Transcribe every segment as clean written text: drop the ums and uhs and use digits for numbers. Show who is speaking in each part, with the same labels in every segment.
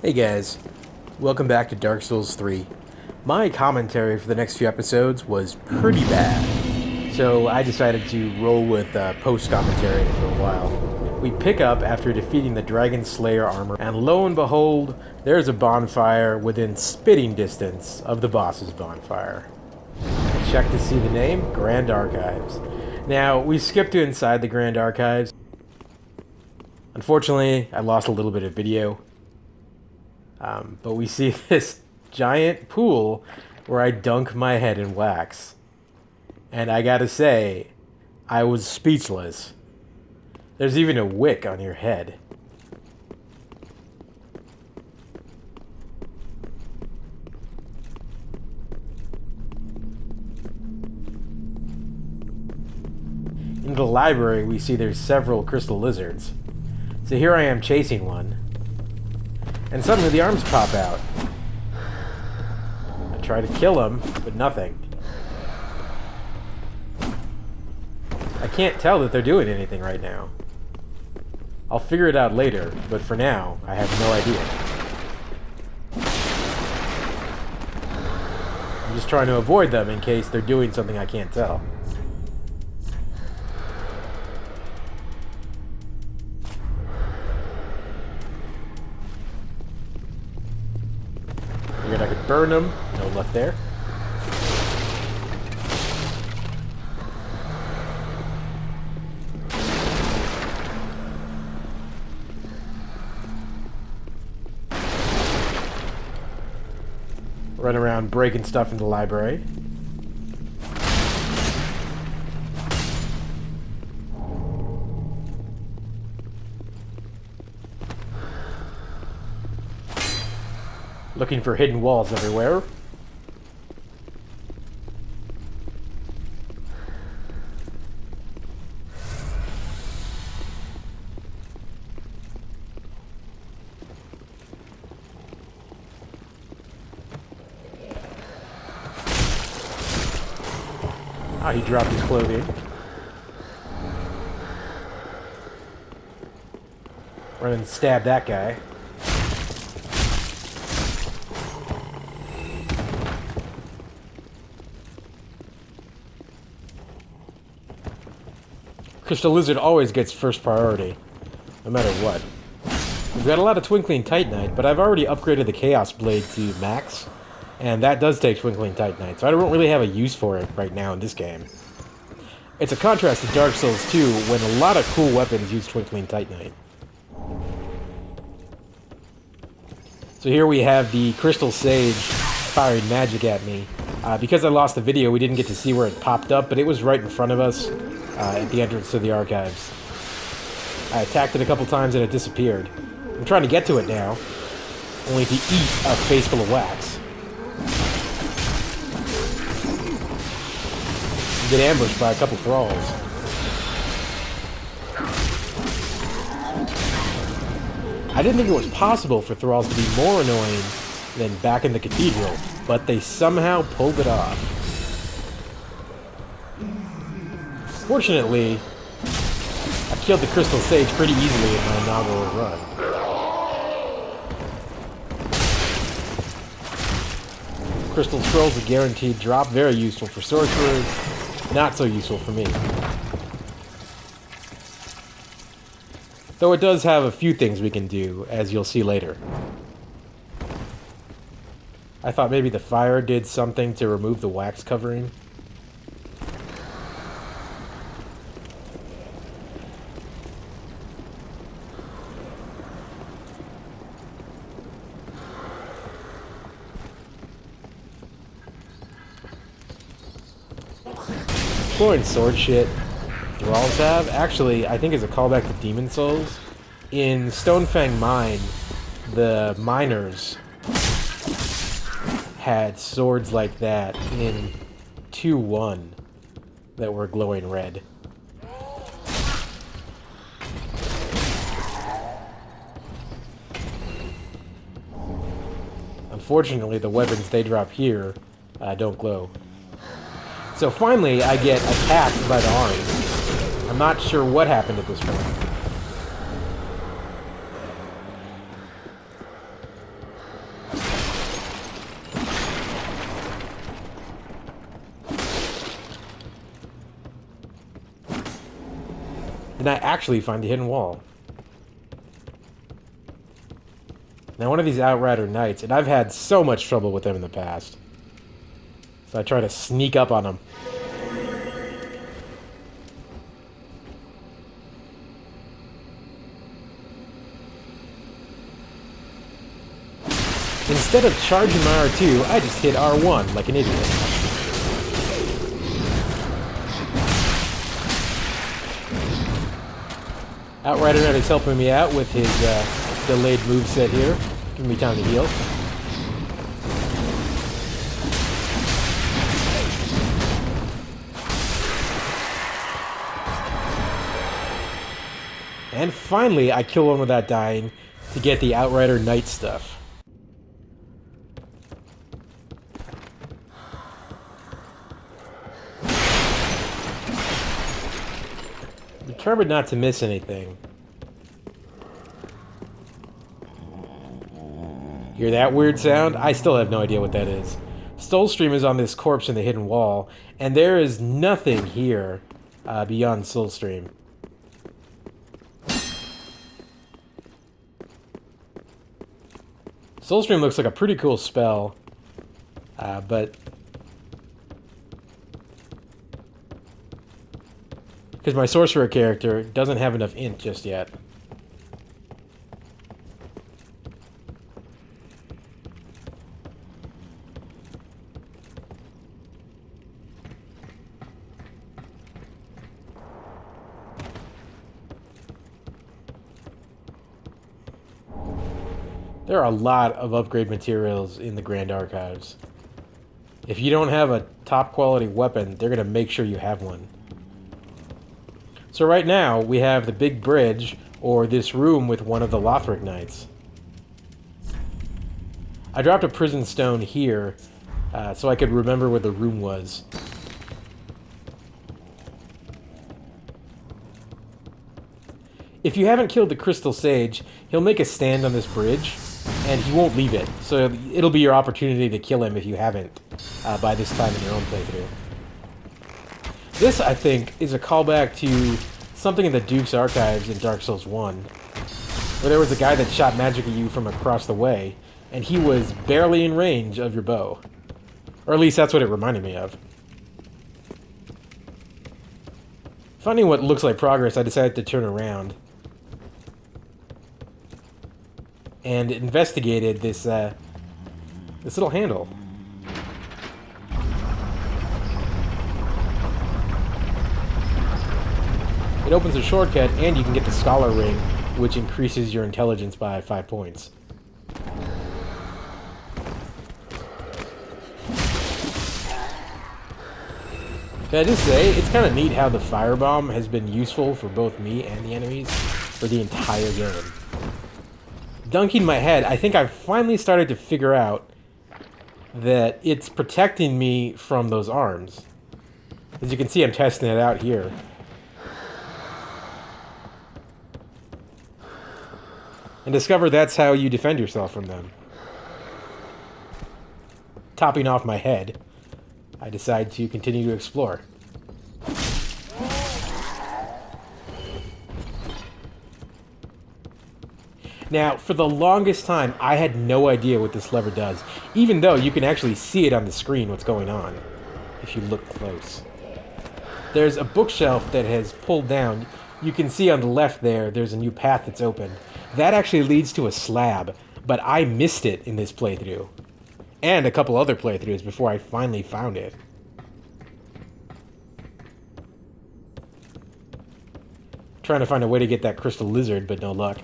Speaker 1: Hey guys, welcome back to Dark Souls 3. My commentary for the next few episodes was pretty bad, so I decided to roll with post-commentary for a while. We pick up after defeating the Dragon Slayer armor, and lo and behold, there's a bonfire within spitting distance of the boss's bonfire. I check to see the name, GrandArchives. Now, we skip to inside the GrandArchives. Unfortunately, I lost a little bit of video. But we see this giant pool where I dunk my head in wax. And I gotta say, I was speechless. There's even a wick on your head. In the library, we see there's several crystal lizards. So here I am chasing one. And suddenly the arms pop out. I try to kill him, but nothing. I can't tell that they're doing anything right now. I'll figure it out later, but for now, I have no idea. I'm just trying to avoid them in case they're doing something I can't tell. Figured I could burn them. No luck there. Run around breaking stuff in the library. Looking for hidden walls everywhere. Ah, he dropped his clothing. Run and stab that guy. Crystal Lizard always gets first priority, no matter what. We've got a lot of Twinkling Titanite, but I've already upgraded the Chaos Blade to max, and that does take Twinkling Titanite, so I don't really have a use for it right now in this game. It's a contrast to Dark Souls 2, when a lot of cool weapons use Twinkling Titanite. So here we have the Crystal Sage firing magic at me. Because I lost the video, we didn't get to see where it popped up, but it was right in front of us. At the entrance to the archives. I attacked it a couple times and it disappeared. I'm trying to get to it now, only to eat a face full of wax. Get ambushed by a couple thralls. I didn't think it was possible for thralls to be more annoying than back in the cathedral, but they somehow pulled it off. Fortunately, I killed the Crystal Sage pretty easily in my inaugural run. Crystal Scrolls are guaranteed drop, very useful for sorcerers, not so useful for me. Though it does have a few things we can do, as you'll see later. I thought maybe the fire did something to remove the wax covering. Exploring sword shit thralls have, actually, I think is a callback to Demon Souls. In Stonefang Mine, the miners had swords like that in 2.1 that were glowing red. Unfortunately, the weapons they drop here don't glow. So finally, I get attacked by the arms. I'm not sure what happened at this point. then I actually find the hidden wall. Now, one of these Outrider Knights, and I've had so much trouble with them in the past. So I try to sneak up on them. Instead of charging my R2, I just hit R1 like an idiot. Outrider Knight is helping me out with his delayed moveset here, giving me time to heal. And finally, I kill one without dying to get the Outrider Knight stuff. Determined not to miss anything. Hear that weird sound? I still have no idea what that is. Soulstream is on this corpse in the hidden wall, and there is nothing here beyond Soulstream. Soulstream looks like a pretty cool spell, but because my sorcerer character doesn't have enough int just yet. There are a lot of upgrade materials in the GrandArchives. If you don't have a top quality weapon, they're going to make sure you have one. So right now, we have the big bridge, or this room with one of the Lothric Knights. I dropped a prison stone here, so I could remember where the room was. If you haven't killed the Crystal Sage, he'll make a stand on this bridge, and he won't leave it. So it'll be your opportunity to kill him if you haven't by this time in your own playthrough. This, I think, is a callback to something in the Duke's Archives in Dark Souls 1, where there was a guy that shot magic at you from across the way, and he was barely in range of your bow. Or at least that's what it reminded me of. Finding what looks like progress, I decided to turn around and investigated this little handle. It opens a shortcut, and you can get the Scholar Ring, which increases your intelligence by 5 points. Can I just say, it's kind of neat how the firebomb has been useful for both me and the enemies for the entire game. Dunking my head, I think I've finally started to figure out that it's protecting me from those arms. As you can see, I'm testing it out here. And discover that's how you defend yourself from them. Topping off my head, I decide to continue to explore. Now, for the longest time, I had no idea what this lever does, even though you can actually see it on the screen what's going on, if you look close. There's a bookshelf that has pulled down. You can see on the left there's a new path that's open. That actually leads to a slab, but I missed it in this playthrough. And a couple other playthroughs before I finally found it. Trying to find a way to get that crystal lizard, but no luck.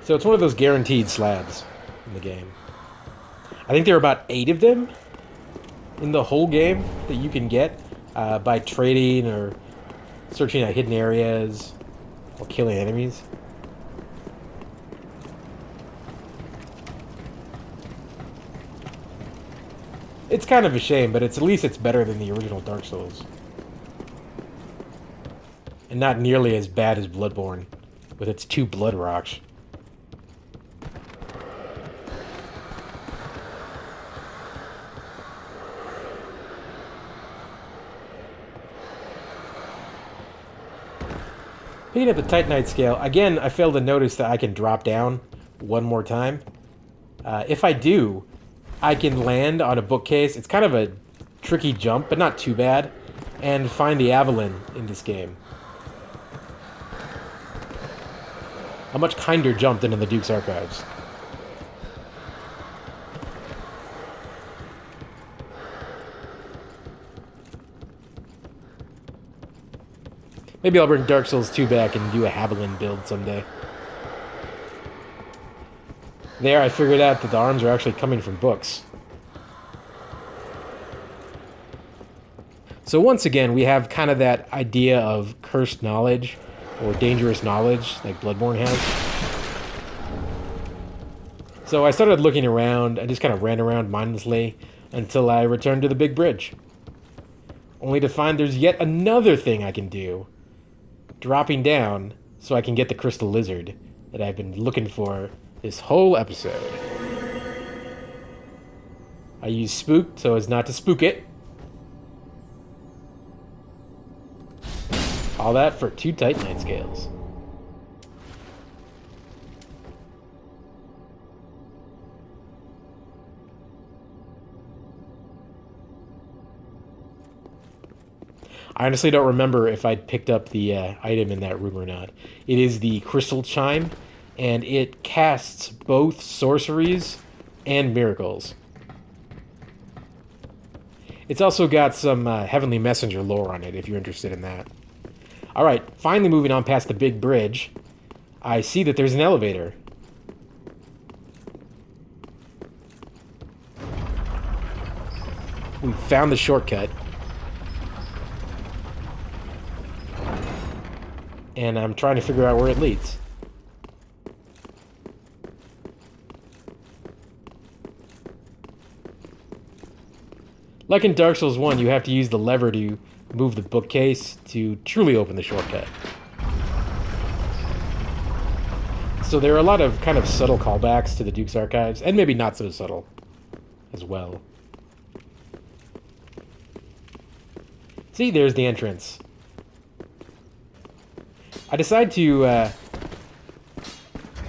Speaker 1: So it's one of those guaranteed slabs in the game. I think there are about 8 of them in the whole game that you can get by trading or searching out hidden areas or killing enemies. It's kind of a shame, but at least it's better than the original Dark Souls. And not nearly as bad as Bloodborne, with its 2 blood rocks. Picking up the Titanite scale, again, I failed to notice that I can drop down one more time. If I do, I can land on a bookcase. It's kind of a tricky jump, but not too bad, and find the Avalon in this game. A much kinder jump than in the Duke's Archives. Maybe I'll bring Dark Souls 2 back and do a Haviland build someday. There, I figured out that the arms are actually coming from books. So once again, we have kind of that idea of cursed knowledge, or dangerous knowledge, like Bloodborne has. So I started looking around, I just kind of ran around mindlessly until I returned to the big bridge. Only to find there's yet another thing I can do. Dropping down so I can get the crystal lizard that I've been looking for this whole episode. I use spooked so as not to spook it. All that for 2 Titanite scales. I honestly don't remember if I'd picked up the item in that room or not. It is the Crystal Chime, and it casts both sorceries and miracles. It's also got some Heavenly Messenger lore on it, if you're interested in that. Alright, finally moving on past the big bridge, I see that there's an elevator. We found the shortcut. And I'm trying to figure out where it leads. Like in Dark Souls 1, you have to use the lever to move the bookcase to truly open the shortcut. So there are a lot of kind of subtle callbacks to the Duke's Archives, and maybe not so subtle as well. See, there's the entrance. I decide to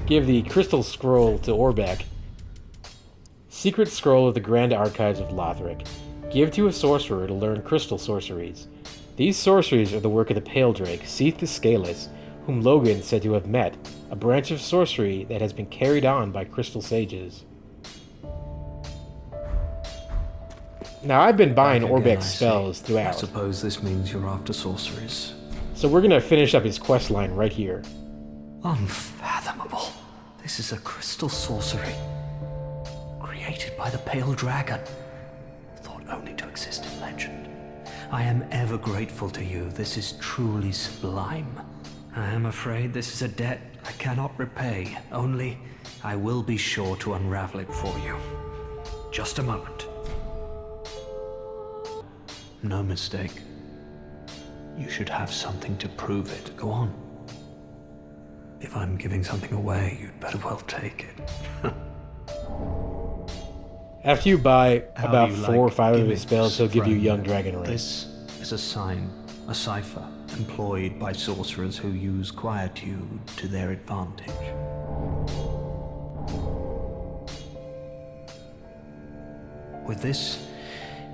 Speaker 1: give the crystal scroll to Orbeck. Secret scroll of the GrandArchives of Lothric. Give to a sorcerer to learn crystal sorceries. These sorceries are the work of the Pale Drake, Seath the Scaleless, whom Logan said to have met, a branch of sorcery that has been carried on by crystal sages. Now, I've been buying Orbeck's spells throughout.
Speaker 2: I suppose this means you're after sorceries.
Speaker 1: So we're gonna finish up his quest line right here.
Speaker 2: Unfathomable. This is a crystal sorcery. Created by the Pale Dragon. Thought only to exist in legend. I am ever grateful to you. This is truly sublime. I am afraid this is a debt I cannot repay. Only, I will be sure to unravel it for you. Just a moment. No mistake. You should have something to prove it. Go on. If I'm giving something away, you'd better well take it.
Speaker 1: After you buy about 4 or 5 of his spells, he'll give you Young Dragon Ring.
Speaker 2: This is a sign, a cipher, employed by sorcerers who use quietude to their advantage. With this,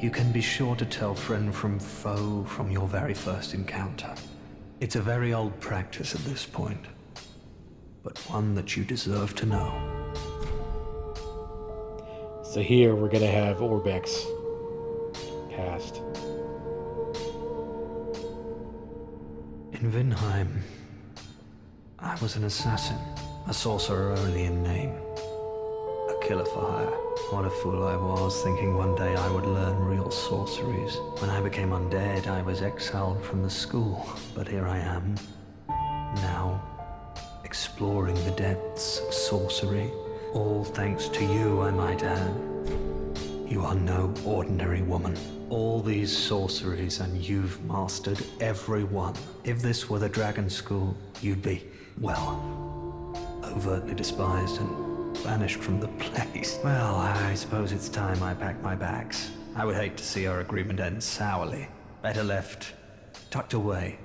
Speaker 2: you can be sure to tell friend from foe from your very first encounter. It's a very old practice at this point, but one that you deserve to know.
Speaker 1: So here we're gonna have Orbeck's past.
Speaker 2: In Vinheim, I was an assassin, a sorcerer only in name, a killer for hire. What a fool I was, thinking one day I would learn real sorceries. When I became undead, I was exiled from the school, but here I am, now, exploring the depths of sorcery. All thanks to you, I might add. You are no ordinary woman. All these sorceries, and you've mastered every one. If this were the Dragon School, you'd be, well, overtly despised and banished from the place. Well, I suppose it's time I packed my bags. I would hate to see our agreement end sourly. Better left, tucked away,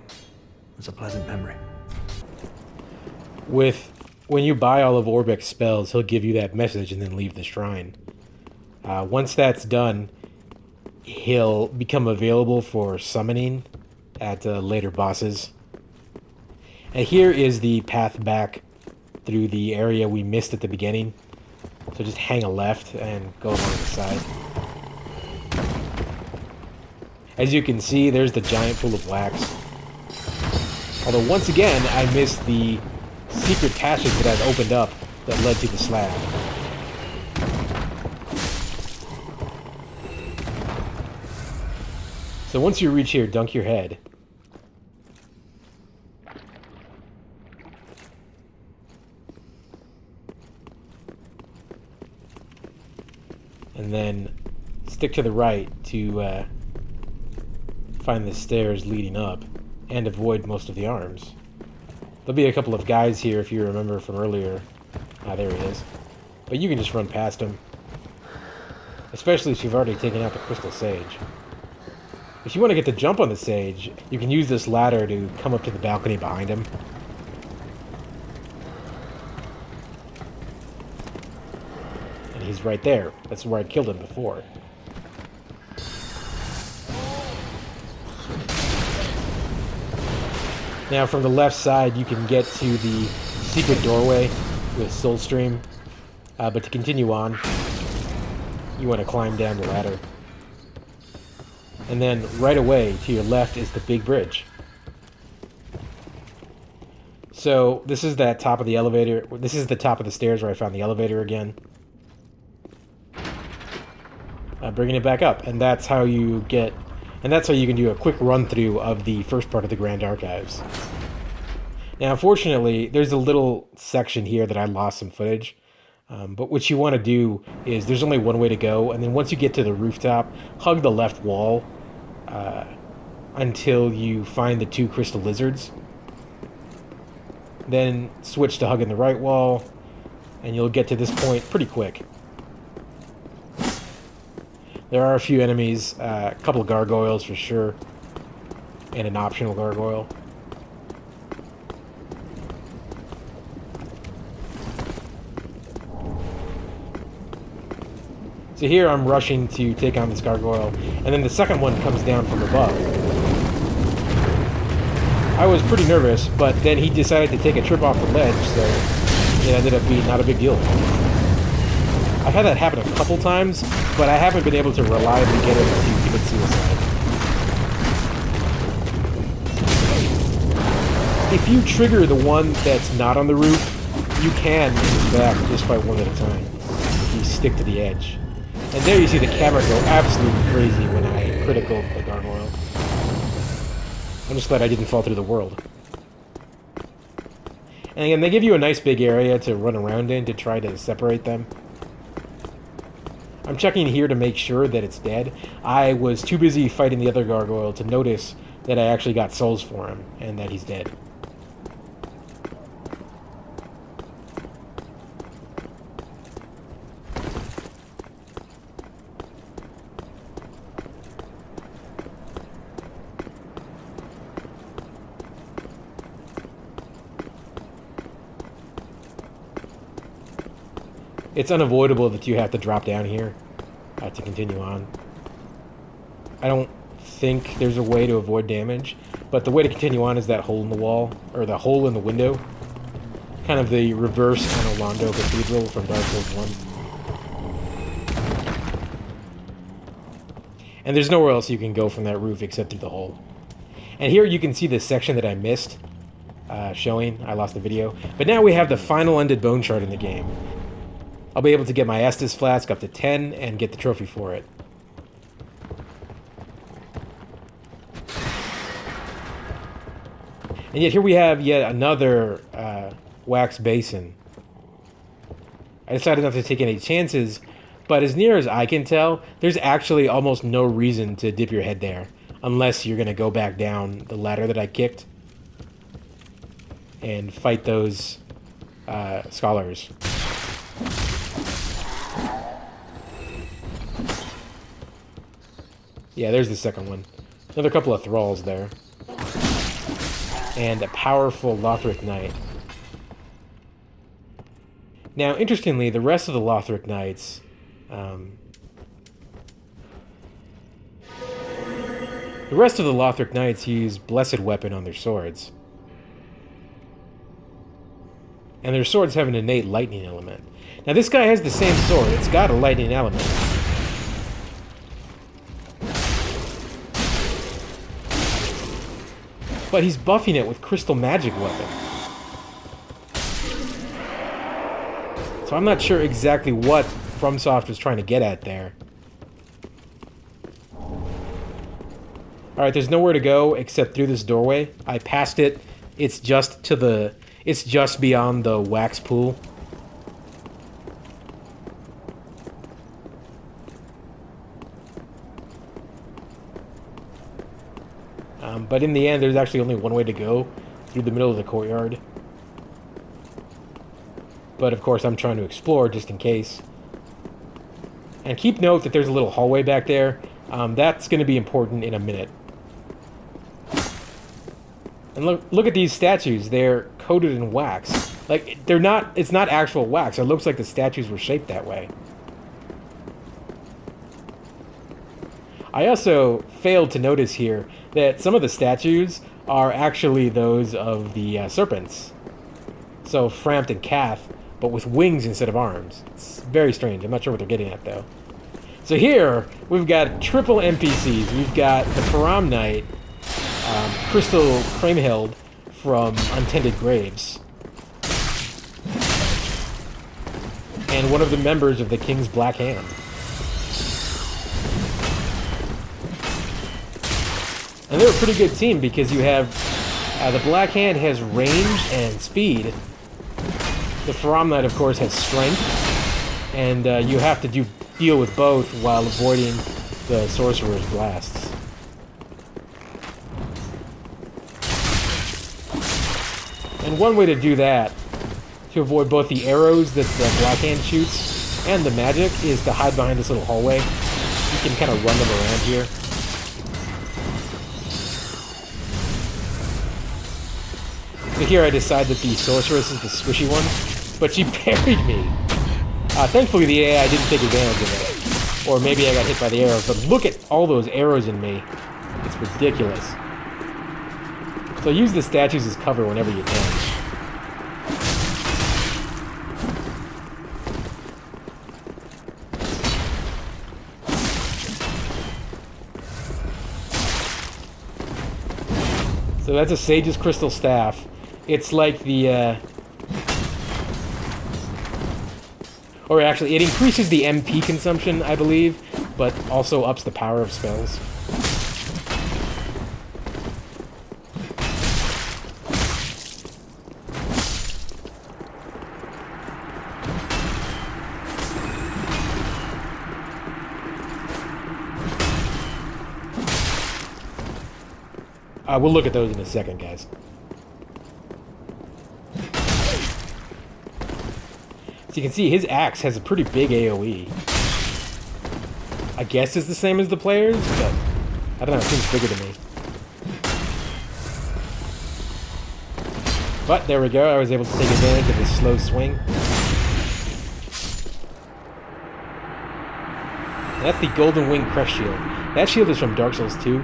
Speaker 2: as a pleasant memory.
Speaker 1: When you buy all of Orbek's spells, he'll give you that message and then leave the shrine. Once that's done, he'll become available for summoning at later bosses. And here is the path back through the area we missed at the beginning. So just hang a left and go along the side. As you can see, there's the giant pool of wax. Although once again, I missed the secret passage that I've opened up that led to the slab. So once you reach here, dunk your head. And then stick to the right to find the stairs leading up and avoid most of the arms. There'll be a couple of guys here if you remember from earlier. Ah, there he is. But you can just run past him. Especially if you've already taken out the crystal sage. If you want to get the jump on the sage, you can use this ladder to come up to the balcony behind him. And he's right there. That's where I killed him before. Now from the left side you can get to the secret doorway with Soulstream. But to continue on, you want to climb down the ladder. And then right away to your left is the big bridge. So this is that top of the elevator. This is the top of the stairs where I found the elevator again. Bringing it back up, and that's how you get, and that's how you can do a quick run through of the first part of the GrandArchives. Now, unfortunately, there's a little section here that I lost some footage. But what you want to do is there's only one way to go, and then once you get to the rooftop, hug the left wall until you find the 2 crystal lizards. Then switch to hugging the right wall, and you'll get to this point pretty quick. There are a few enemies, a couple of gargoyles for sure, and an optional gargoyle. So here I'm rushing to take on this gargoyle, and then the second one comes down from above. I was pretty nervous, but then he decided to take a trip off the ledge, so it ended up being not a big deal for me. I've had that happen a couple times, but I haven't been able to reliably get him to commit suicide. If you trigger the one that's not on the roof, you can, in fact, just fight one at a time if you stick to the edge. And there you see the camera go absolutely crazy when I critical the gargoyle. I'm just glad I didn't fall through the world. And again, they give you a nice big area to run around in to try to separate them. I'm checking here to make sure that it's dead. I was too busy fighting the other gargoyle to notice that I actually got souls for him and that he's dead. It's unavoidable that you have to drop down here to continue on. I don't think there's a way to avoid damage, but the way to continue on is that hole in the wall, or the hole in the window. Kind of the reverse on Orlando Cathedral from Dark Souls 1. And there's nowhere else you can go from that roof except through the hole. And here you can see the section that I missed showing. I lost the video. But now we have the final ended bone shard in the game. I'll be able to get my Estus Flask up to 10 and get the trophy for it. And yet here we have yet another wax basin. I decided not to take any chances, but as near as I can tell, there's actually almost no reason to dip your head there, unless you're going to go back down the ladder that I kicked and fight those scholars. Yeah, there's the second one. Another couple of thralls there. And a powerful Lothric Knight. Now, interestingly, the rest of the Lothric Knights... the rest of the Lothric Knights use Blessed Weapon on their swords. And their swords have an innate lightning element. Now, this guy has the same sword. It's got a lightning element. But he's buffing it with Crystal Magic Weapon. So I'm not sure exactly what FromSoft was trying to get at there. Alright, there's nowhere to go except through this doorway. I passed it. It's just to the... It's just beyond the wax pool. But in the end, there's actually only one way to go, through the middle of the courtyard. But of course, I'm trying to explore just in case. And keep note that there's a little hallway back there. That's going to be important in a minute. And look at these statues. They're coated in wax. Like, they're not... It's not actual wax. It looks like the statues were shaped that way. I also failed to notice here that some of the statues are actually those of the serpents. So, Frampt and Kath, but with wings instead of arms. It's very strange. I'm not sure what they're getting at, though. So here, we've got triple NPCs. We've got the Faram Knight, Crystal Cramehild from Untended Graves, and one of the members of the King's Black Hand. And they're a pretty good team because you have... the Black Hand has range and speed. The Faram Knight, of course, has strength. And you have to deal with both while avoiding the Sorcerer's blasts. And one way to do that, to avoid both the arrows that the Black Hand shoots and the magic, is to hide behind this little hallway. You can kind of run them around here. So here I decide that the Sorceress is the squishy one, but she parried me. Thankfully the AI didn't take advantage of it. Or maybe I got hit by the arrows, but look at all those arrows in me. It's ridiculous. So use the statues as cover whenever you can. So that's a Sage's Crystal Staff. It's like the, or actually, it increases the MP consumption, I believe, but also ups the power of spells. We'll look at those in a second, guys. So you can see his axe has a pretty big AoE. I guess it's the same as the players, but I don't know, it seems bigger to me. But there we go, I was able to take advantage of his slow swing. And that's the Golden Wing Crest Shield. That shield is from Dark Souls 2.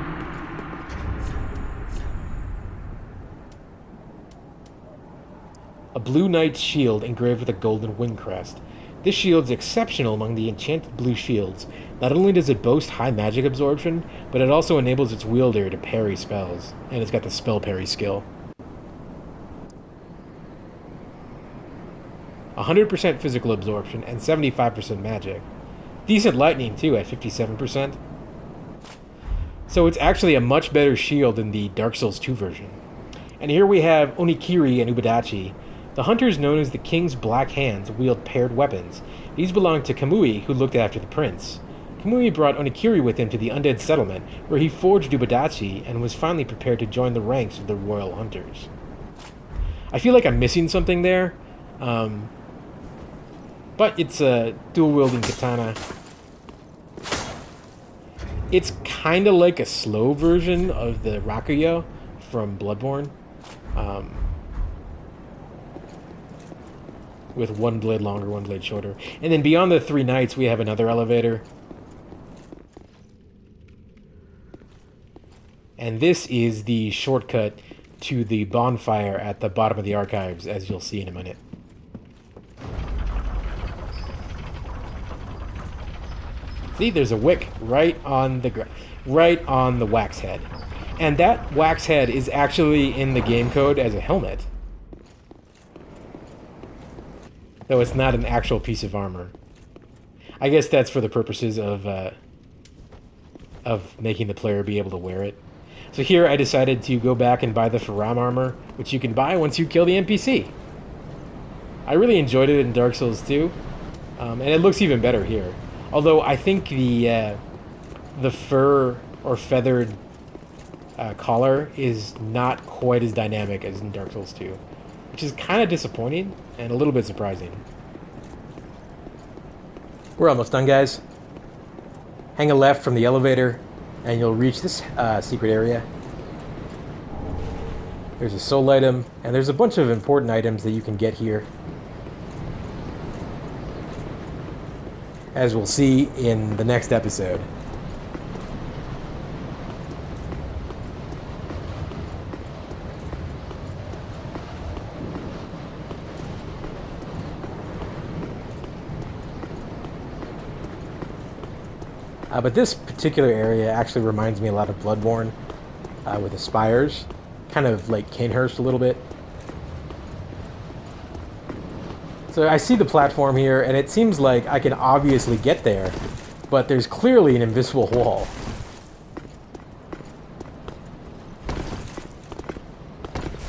Speaker 1: A blue knight's shield engraved with a golden wing crest. This shield is exceptional among the enchanted blue shields. Not only does it boast high magic absorption, but it also enables its wielder to parry spells. And it's got the spell parry skill. 100% physical absorption and 75% magic. Decent lightning too at 57%. So it's actually a much better shield than the Dark Souls 2 version. And here we have Onikiri and Ubadachi. The hunters known as the King's Black Hands wield paired weapons. These belonged to Kamui, who looked after the prince. Kamui brought Onikiri with him to the undead settlement, where he forged Ubadachi and was finally prepared to join the ranks of the royal hunters. I feel like I'm missing something there, but it's a dual-wielding katana. It's kind of like a slow version of the Rakuyo from Bloodborne. with one blade longer, one blade shorter. And then beyond the 3 knights, we have another elevator. And this is the shortcut to the bonfire at the bottom of the archives, as you'll see in a minute. See, there's a wick right on the wax head. And that wax head is actually in the game code as a helmet. Though it's not an actual piece of armor. I guess that's for the purposes of making the player be able to wear it. So here I decided to go back and buy the Faram armor, which you can buy once you kill the NPC. I really enjoyed it in Dark Souls 2, and it looks even better here. Although I think the fur or feathered collar is not quite as dynamic as in Dark Souls 2, which is kind of disappointing and a little bit surprising. We're almost done, guys. Hang a left from the elevator, and you'll reach this secret area. There's a soul item, and there's a bunch of important items that you can get here, as we'll see in the next episode. But this particular area actually reminds me a lot of Bloodborne, with the spires, kind of like Canehurst a little bit. So I see the platform here, and it seems like I can obviously get there, but there's clearly an invisible wall.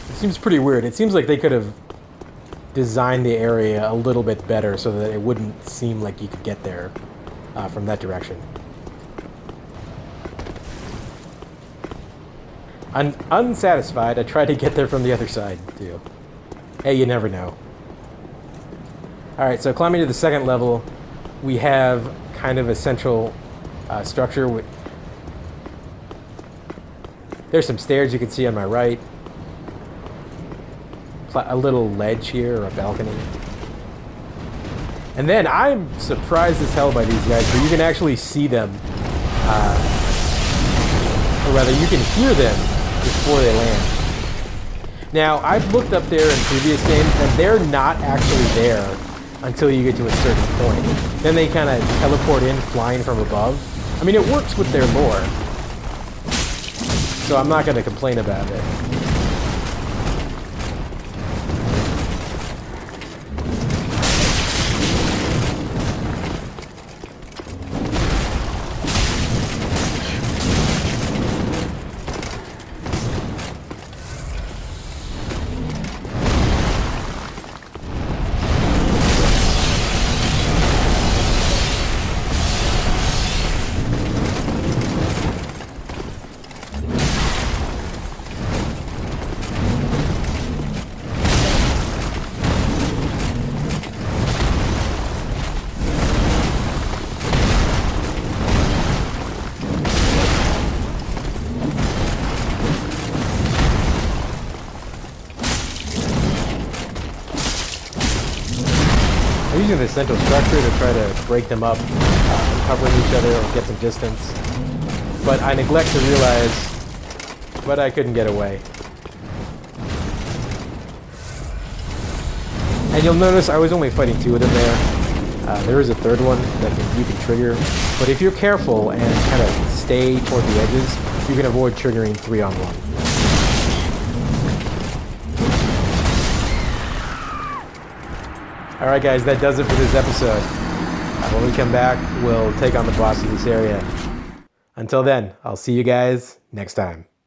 Speaker 1: It seems pretty weird. It seems like they could have designed the area a little bit better so that it wouldn't seem like you could get there from that direction. Unsatisfied, I tried to get there from the other side, too. Hey, you never know. Alright, so climbing to the second level, we have kind of a central structure. There's some stairs you can see on my right. A little ledge here, or a balcony. And then I'm surprised as hell by these guys, but you can actually see them. Or rather, you can hear them before they land. Now, I've looked up there in previous games, and they're not actually there until you get to a certain point. Then they kind of teleport in, flying from above. I mean, it works with their lore, so I'm not going to complain about it. I'm using the central structure to try to break them up, covering each other or get some distance. But I neglect to realize, but I couldn't get away. And you'll notice I was only fighting 2 of them there. There is a third one that you can trigger, but if you're careful and kind of stay toward the edges, you can avoid triggering 3 on 1. Alright guys, that does it for this episode. When we come back, we'll take on the boss of this area. Until then, I'll see you guys next time.